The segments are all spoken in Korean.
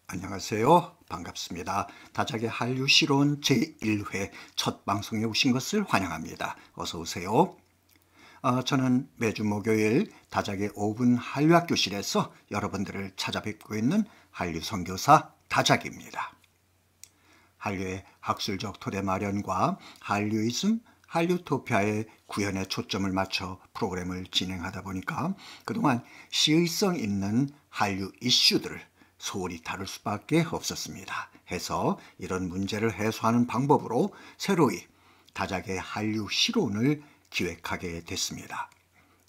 안녕하세요. 반갑습니다. 다작의 한류 실온 제1회 첫 방송에 오신 것을 환영합니다. 어서 오세요. 저는 매주 목요일 다작의 5분 한류학 교실에서 여러분들을 찾아뵙고 있는 한류 선교사 다작입니다. 한류의 학술적 토대 마련과 한류이즘, 한류토피아의 구현에 초점을 맞춰 프로그램을 진행하다 보니까 그동안 시의성 있는 한류 이슈들을 소홀히 다룰 수밖에 없었습니다. 해서 이런 문제를 해소하는 방법으로 새로이 다작의 한류 실온을 기획하게 됐습니다.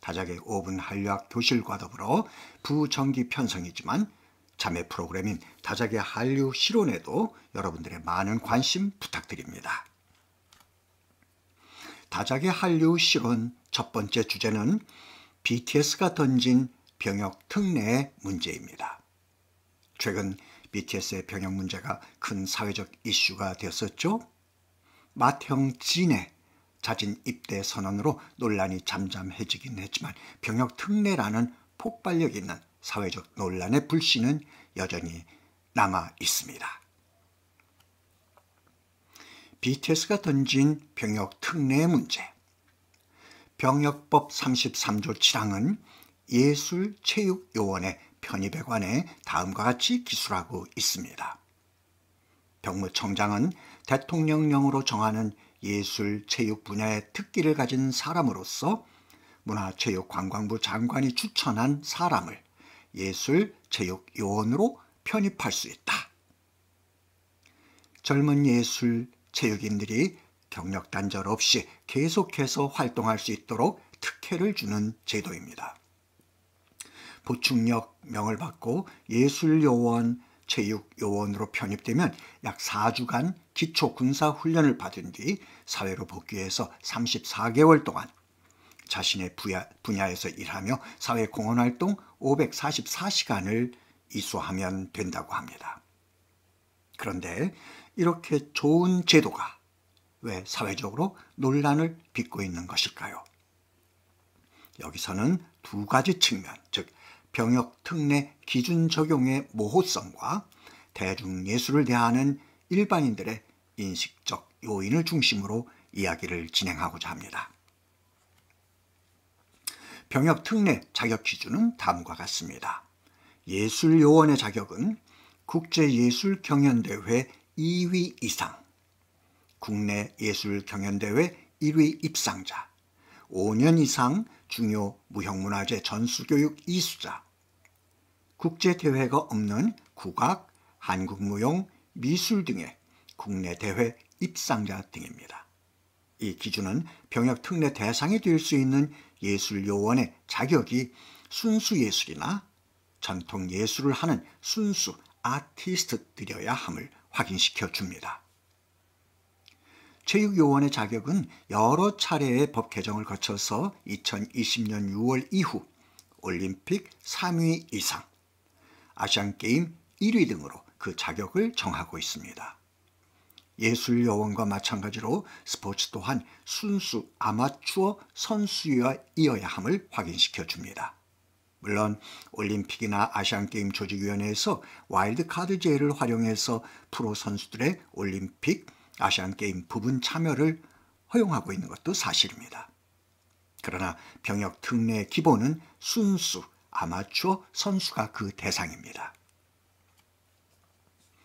다작의 5분 한류학 교실과 더불어 부정기 편성이지만 자매 프로그램인 다작의 한류 실온에도 여러분들의 많은 관심 부탁드립니다. 다작의 한류 실온 첫 번째 주제는 BTS가 던진 병역 특례의 문제입니다. 최근 BTS의 병역 문제가 큰 사회적 이슈가 되었었죠. 맏형 진의 자진 입대 선언으로 논란이 잠잠해지긴 했지만 병역 특례라는 폭발력 있는 사회적 논란의 불씨는 여전히 남아 있습니다. BTS가 던진 병역 특례의 문제. 병역법 33조 7항은 예술체육요원의 편입에 관해 다음과 같이 기술하고 있습니다. 병무청장은 대통령령으로 정하는 예술-체육 분야의 특기를 가진 사람으로서 문화체육관광부 장관이 추천한 사람을 예술-체육요원으로 편입할 수 있다. 젊은 예술-체육인들이 경력 단절 없이 계속해서 활동할 수 있도록 특혜를 주는 제도입니다. 보충력 명을 받고 예술요원, 체육요원으로 편입되면 약 4주간 기초군사훈련을 받은 뒤 사회로 복귀해서 34개월 동안 자신의 분야에서 일하며 사회공헌활동 544시간을 이수하면 된다고 합니다. 그런데 이렇게 좋은 제도가 왜 사회적으로 논란을 빚고 있는 것일까요? 여기서는 두 가지 측면, 즉 병역 특례 기준 적용의 모호성과 대중예술을 대하는 일반인들의 인식적 요인을 중심으로 이야기를 진행하고자 합니다. 병역 특례 자격 기준은 다음과 같습니다. 예술요원의 자격은 국제예술경연대회 2위 이상, 국내 예술경연대회 1위 입상자, 5년 이상 중요 무형문화재 전수교육 이수자, 국제대회가 없는 국악, 한국무용, 미술 등의 국내 대회 입상자 등입니다. 이 기준은 병역 특례 대상이 될 수 있는 예술요원의 자격이 순수예술이나 전통예술을 하는 순수 아티스트들이어야 함을 확인시켜 줍니다. 체육요원의 자격은 여러 차례의 법 개정을 거쳐서 2020년 6월 이후 올림픽 3위 이상, 아시안게임 1위 등으로 그 자격을 정하고 있습니다. 예술요원과 마찬가지로 스포츠 또한 순수 아마추어 선수여야 함을 확인시켜 줍니다. 물론 올림픽이나 아시안게임 조직위원회에서 와일드카드 제의를 활용해서 프로 선수들의 올림픽, 아시안게임 부분 참여를 허용하고 있는 것도 사실입니다. 그러나 병역 특례의 기본은 순수 아마추어 선수가 그 대상입니다.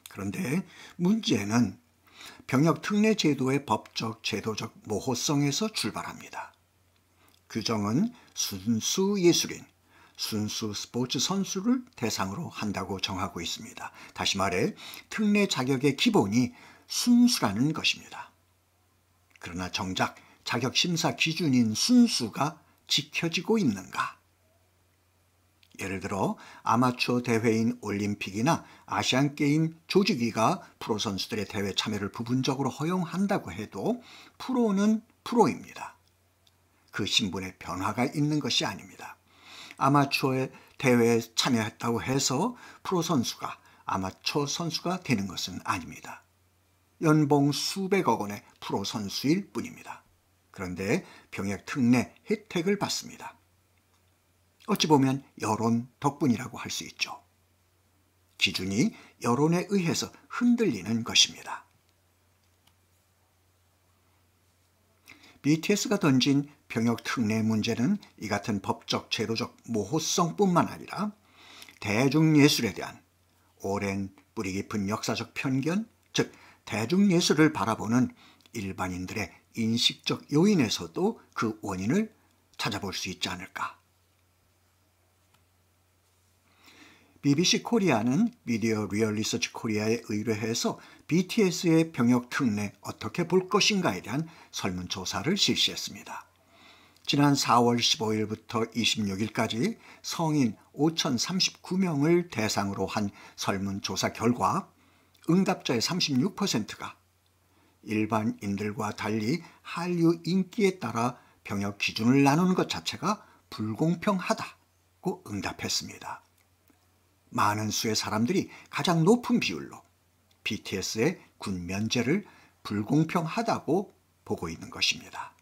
그런데 문제는 병역 특례 제도의 법적, 제도적 모호성에서 출발합니다. 규정은 순수 예술인, 순수 스포츠 선수를 대상으로 한다고 정하고 있습니다. 다시 말해 특례 자격의 기본이 순수라는 것입니다. 그러나 정작 자격 심사 기준인 순수가 지켜지고 있는가? 예를 들어 아마추어 대회인 올림픽이나 아시안게임 조직위가 프로 선수들의 대회 참여를 부분적으로 허용한다고 해도 프로는 프로입니다. 그 신분의 변화가 있는 것이 아닙니다. 아마추어 대회에 참여했다고 해서 프로 선수가 아마추어 선수가 되는 것은 아닙니다. 연봉 수백억 원의 프로 선수일 뿐입니다. 그런데 병역 특례 혜택을 받습니다. 어찌 보면 여론 덕분이라고 할 수 있죠. 기준이 여론에 의해서 흔들리는 것입니다. BTS가 던진 병역 특례 문제는 이 같은 법적 제도적 모호성뿐만 아니라 대중예술에 대한 오랜 뿌리 깊은 역사적 편견, 즉 대중예술을 바라보는 일반인들의 인식적 요인에서도 그 원인을 찾아볼 수 있지 않을까. BBC 코리아는 미디어 리얼 리서치 코리아에 의뢰해서 BTS의 병역 특례 어떻게 볼 것인가에 대한 설문조사를 실시했습니다. 지난 4월 15일부터 26일까지 성인 5,039명을 대상으로 한 설문조사 결과 응답자의 36%가 일반인들과 달리 한류 인기에 따라 병역 기준을 나누는 것 자체가 불공평하다고 응답했습니다. 많은 수의 사람들이 가장 높은 비율로 BTS의 군 면제를 불공평하다고 보고 있는 것입니다.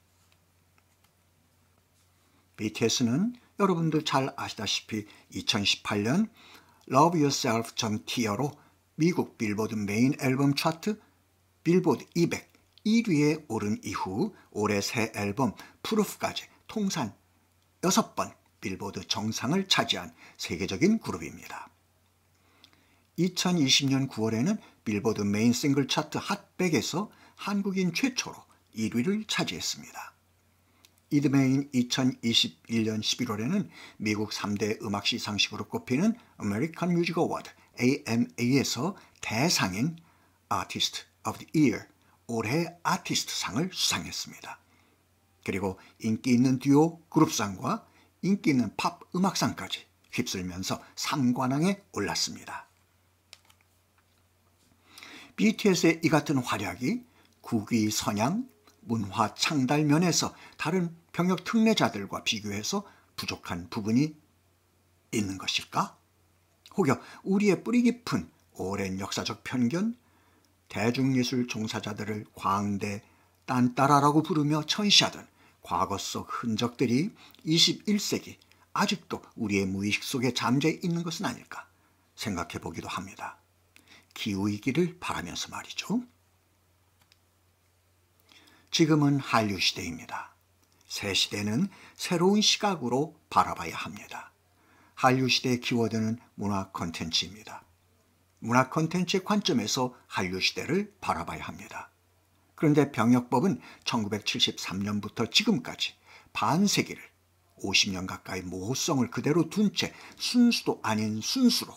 BTS는 여러분도 잘 아시다시피 2018년 Love Yourself.t로 미국 빌보드 메인 앨범 차트 빌보드 200 1위에 오른 이후 올해 새 앨범 Proof까지 통산 6번 빌보드 정상을 차지한 세계적인 그룹입니다. 2020년 9월에는 빌보드 메인 싱글 차트 핫100에서 한국인 최초로 1위를 차지했습니다. 이듬해인 2021년 11월에는 미국 3대 음악 시상식으로 꼽히는 American Music Award AMA에서 대상인 Artist of the Year 올해 아티스트상을 수상했습니다. 그리고 인기 있는 듀오 그룹상과 인기 있는 팝 음악상까지 휩쓸면서 3관왕에 올랐습니다. BTS의 이 같은 활약이 국위 선양, 문화 창달 면에서 다른 병역 특례자들과 비교해서 부족한 부분이 있는 것일까? 혹여 우리의 뿌리 깊은 오랜 역사적 편견, 대중예술 종사자들을 광대, 딴따라라고 부르며 천시하던 과거 속 흔적들이 21세기 아직도 우리의 무의식 속에 잠재 있는 것은 아닐까 생각해 보기도 합니다. 기우이기를 바라면서 말이죠. 지금은 한류 시대입니다. 새 시대는 새로운 시각으로 바라봐야 합니다. 한류 시대의 키워드는 문화 콘텐츠입니다. 문화 콘텐츠의 관점에서 한류 시대를 바라봐야 합니다. 그런데 병역법은 1973년부터 지금까지 반세기를 50년 가까이 모호성을 그대로 둔 채 순수도 아닌 순수로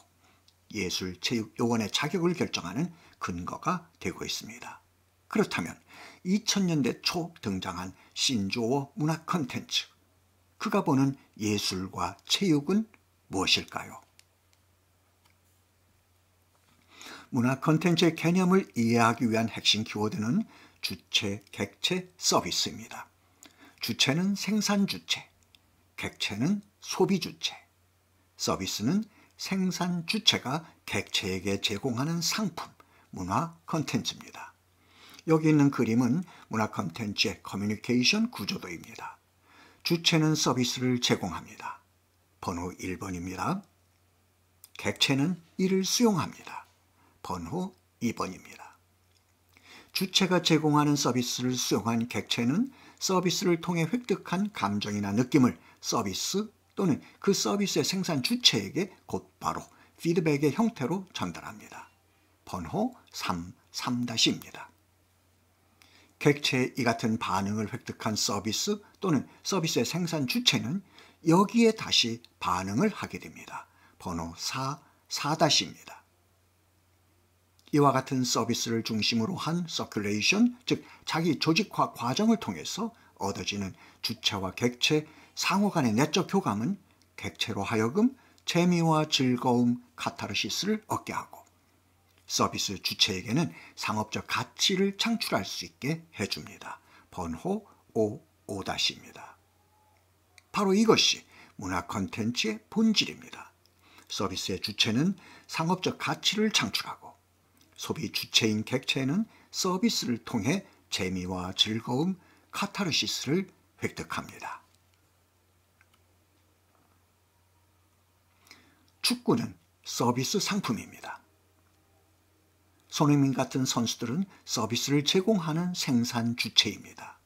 예술체육요원의 자격을 결정하는 근거가 되고 있습니다. 그렇다면 2000년대 초 등장한 신조어 문화 콘텐츠, 그가 보는 예술과 체육은 무엇일까요? 문화 콘텐츠의 개념을 이해하기 위한 핵심 키워드는 주체, 객체, 서비스입니다. 주체는 생산 주체, 객체는 소비 주체, 서비스는 생산 주체가 객체에게 제공하는 상품, 문화 콘텐츠입니다. 여기 있는 그림은 문화 콘텐츠의 커뮤니케이션 구조도입니다. 주체는 서비스를 제공합니다. 번호 1번입니다. 객체는 이를 수용합니다. 번호 2번입니다. 주체가 제공하는 서비스를 수용한 객체는 서비스를 통해 획득한 감정이나 느낌을 서비스 또는 그 서비스의 생산 주체에게 곧바로 피드백의 형태로 전달합니다. 번호 3입니다. 객체의 이 같은 반응을 획득한 서비스 또는 서비스의 생산 주체는 여기에 다시 반응을 하게 됩니다. 번호 4입니다. 이와 같은 서비스를 중심으로 한 서큘레이션, 즉 자기 조직화 과정을 통해서 얻어지는 주체와 객체 상호 간의 내적 교감은 객체로 하여금 재미와 즐거움, 카타르시스를 얻게 하고 서비스 주체에게는 상업적 가치를 창출할 수 있게 해줍니다. 번호 5입니다. 바로 이것이 문화 콘텐츠의 본질입니다. 서비스의 주체는 상업적 가치를 창출하고 소비 주체인 객체는 서비스를 통해 재미와 즐거움, 카타르시스를 획득합니다. 축구는 서비스 상품입니다. 손흥민 같은 선수들은 서비스를 제공하는 생산 주체입니다.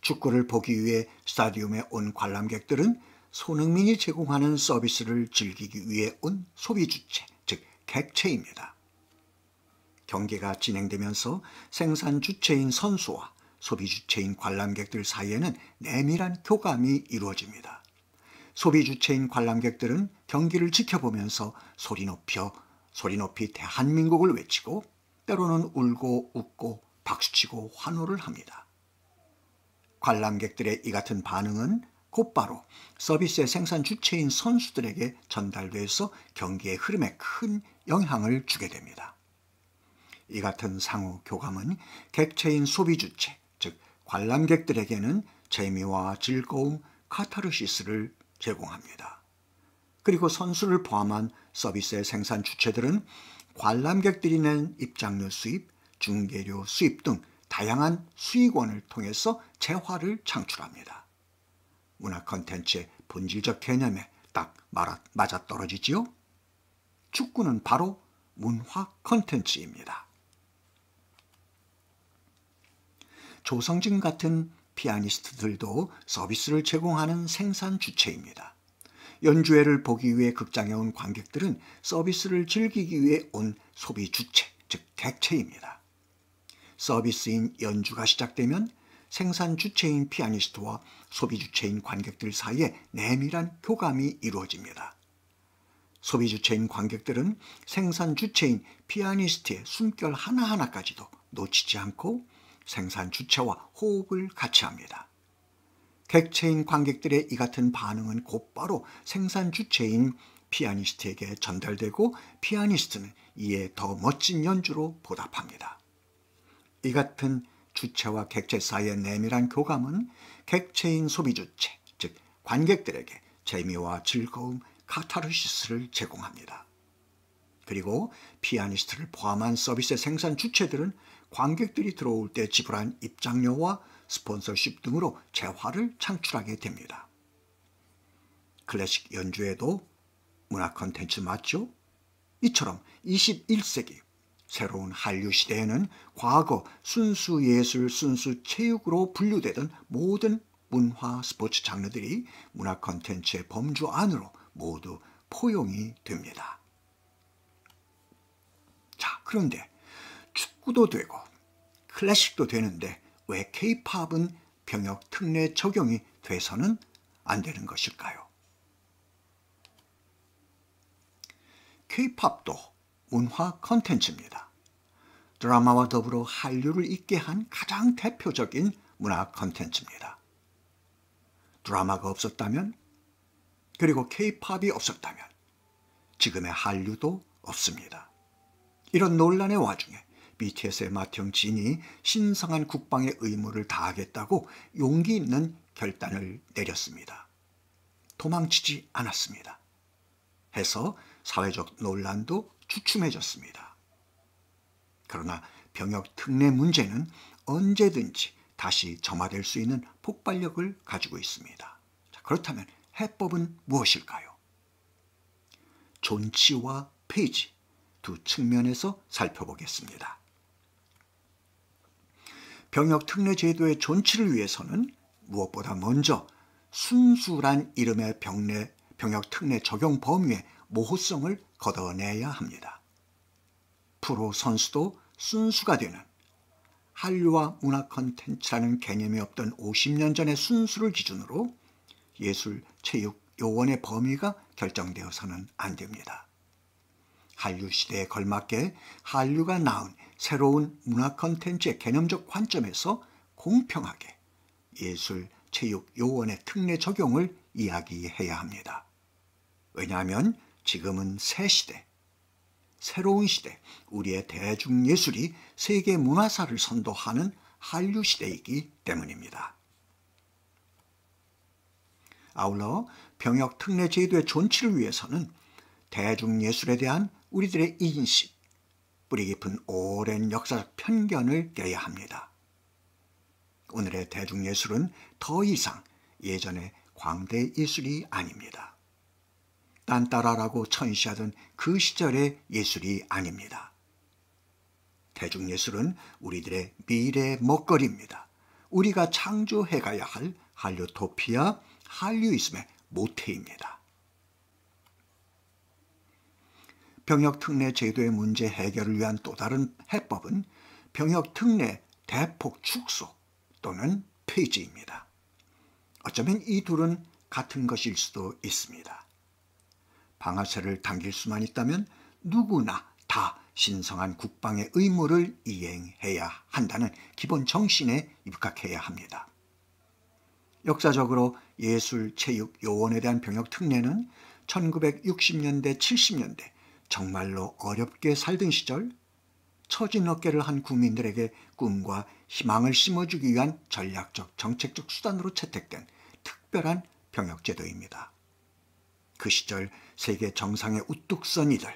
축구를 보기 위해 스타디움에 온 관람객들은 손흥민이 제공하는 서비스를 즐기기 위해 온 소비 주체, 즉 객체입니다. 경기가 진행되면서 생산 주체인 선수와 소비 주체인 관람객들 사이에는 내밀한 교감이 이루어집니다. 소비 주체인 관람객들은 경기를 지켜보면서 소리 높이 대한민국을 외치고 때로는 울고 웃고 박수치고 환호를 합니다. 관람객들의 이 같은 반응은 곧바로 서비스의 생산 주체인 선수들에게 전달돼서 경기의 흐름에 큰 영향을 주게 됩니다. 이 같은 상호 교감은 객체인 소비 주체, 즉 관람객들에게는 재미와 즐거움, 카타르시스를 제공합니다. 그리고 선수를 포함한 서비스의 생산 주체들은 관람객들이 낸 입장료 수입, 중계료 수입 등 다양한 수익원을 통해서 재화를 창출합니다. 문화 콘텐츠의 본질적 개념에 딱 맞아떨어지지요? 축구는 바로 문화 콘텐츠입니다. 조성진 같은 피아니스트들도 서비스를 제공하는 생산 주체입니다. 연주회를 보기 위해 극장에 온 관객들은 서비스를 즐기기 위해 온 소비 주체, 즉 객체입니다. 서비스인 연주가 시작되면 생산 주체인 피아니스트와 소비 주체인 관객들 사이에 내밀한 교감이 이루어집니다. 소비 주체인 관객들은 생산 주체인 피아니스트의 숨결 하나하나까지도 놓치지 않고 생산 주체와 호흡을 같이 합니다. 객체인 관객들의 이 같은 반응은 곧바로 생산 주체인 피아니스트에게 전달되고 피아니스트는 이에 더 멋진 연주로 보답합니다. 이 같은 주체와 객체 사이의 내밀한 교감은 객체인 소비 주체, 즉 관객들에게 재미와 즐거움, 카타르시스를 제공합니다. 그리고 피아니스트를 포함한 서비스의 생산 주체들은 관객들이 들어올 때 지불한 입장료와 스폰서십 등으로 재화를 창출하게 됩니다. 클래식 연주에도 문화 콘텐츠 맞죠? 이처럼 21세기 새로운 한류 시대에는 과거 순수 예술, 순수 체육으로 분류되던 모든 문화 스포츠 장르들이 문화 콘텐츠의 범주 안으로 모두 포용이 됩니다. 자, 그런데 축구도 되고 클래식도 되는데 왜 K-팝은 병역 특례 적용이 돼서는 안 되는 것일까요? K-팝도 문화 콘텐츠입니다. 드라마와 더불어 한류를 있게 한 가장 대표적인 문화 콘텐츠입니다. 드라마가 없었다면, 그리고 K-팝이 없었다면 지금의 한류도 없습니다. 이런 논란의 와중에 BTS의 마티형 진이 신성한 국방의 의무를 다하겠다고 용기 있는 결단을 내렸습니다. 도망치지 않았습니다. 해서 사회적 논란도 주춤해졌습니다. 그러나 병역 특례 문제는 언제든지 다시 점화될 수 있는 폭발력을 가지고 있습니다. 자, 그렇다면 해법은 무엇일까요? 존치와 폐지 두 측면에서 살펴보겠습니다. 병역 특례 제도의 존치를 위해서는 무엇보다 먼저 순수란 이름의 병역 특례 적용 범위의 모호성을 걷어내야 합니다. 프로 선수도 순수가 되는 한류와 문화 콘텐츠라는 개념이 없던 50년 전의 순수를 기준으로 예술, 체육, 요원의 범위가 결정되어서는 안 됩니다. 한류 시대에 걸맞게 한류가 낳은 새로운 문화 콘텐츠의 개념적 관점에서 공평하게 예술, 체육, 요원의 특례 적용을 이야기해야 합니다. 왜냐하면 지금은 새 시대, 새로운 시대, 우리의 대중예술이 세계 문화사를 선도하는 한류 시대이기 때문입니다. 아울러 병역 특례 제도의 존치를 위해서는 대중예술에 대한 우리들의 인식, 뿌리 깊은 오랜 역사적 편견을 깨야 합니다. 오늘의 대중예술은 더 이상 예전의 광대 예술이 아닙니다. 딴따라라고 천시하던 그 시절의 예술이 아닙니다. 대중예술은 우리들의 미래 먹거리입니다. 우리가 창조해가야 할 한류토피아, 한류이즘의 모태입니다. 병역특례 제도의 문제 해결을 위한 또 다른 해법은 병역특례 대폭 축소 또는 폐지입니다. 어쩌면 이 둘은 같은 것일 수도 있습니다. 방아쇠를 당길 수만 있다면 누구나 다 신성한 국방의 의무를 이행해야 한다는 기본 정신에 입각해야 합니다. 역사적으로 예술, 체육, 요원에 대한 병역 특례는 1960년대, 70년대 정말로 어렵게 살던 시절 처진 어깨를 한 국민들에게 꿈과 희망을 심어주기 위한 전략적, 정책적 수단으로 채택된 특별한 병역제도입니다. 그 시절 세계 정상의 우뚝 선 이들,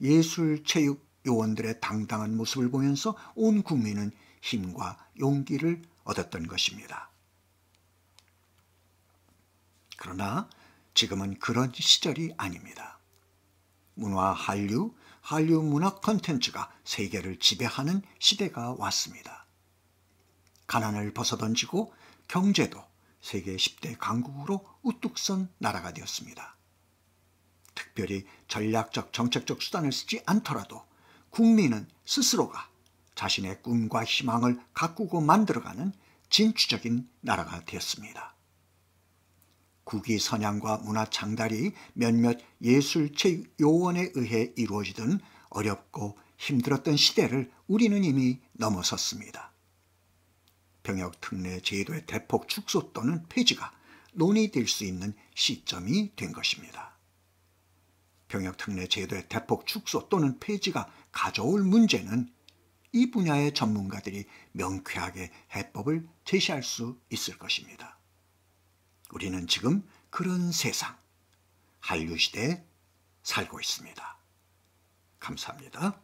예술, 체육, 요원들의 당당한 모습을 보면서 온 국민은 힘과 용기를 얻었던 것입니다. 그러나 지금은 그런 시절이 아닙니다. 문화 한류, 한류 문화 콘텐츠가 세계를 지배하는 시대가 왔습니다. 가난을 벗어던지고 경제도 세계 10대 강국으로 우뚝 선 나라가 되었습니다. 특별히 전략적 정책적 수단을 쓰지 않더라도 국민은 스스로가 자신의 꿈과 희망을 가꾸고 만들어가는 진취적인 나라가 되었습니다. 국위 선양과 문화 창달이 몇몇 예술 체육 요원에 의해 이루어지던 어렵고 힘들었던 시대를 우리는 이미 넘어섰습니다. 병역 특례 제도의 대폭 축소 또는 폐지가 논의될 수 있는 시점이 된 것입니다. 병역 특례 제도의 대폭 축소 또는 폐지가 가져올 문제는 이 분야의 전문가들이 명쾌하게 해법을 제시할 수 있을 것입니다. 우리는 지금 그런 세상, 한류 시대에 살고 있습니다. 감사합니다.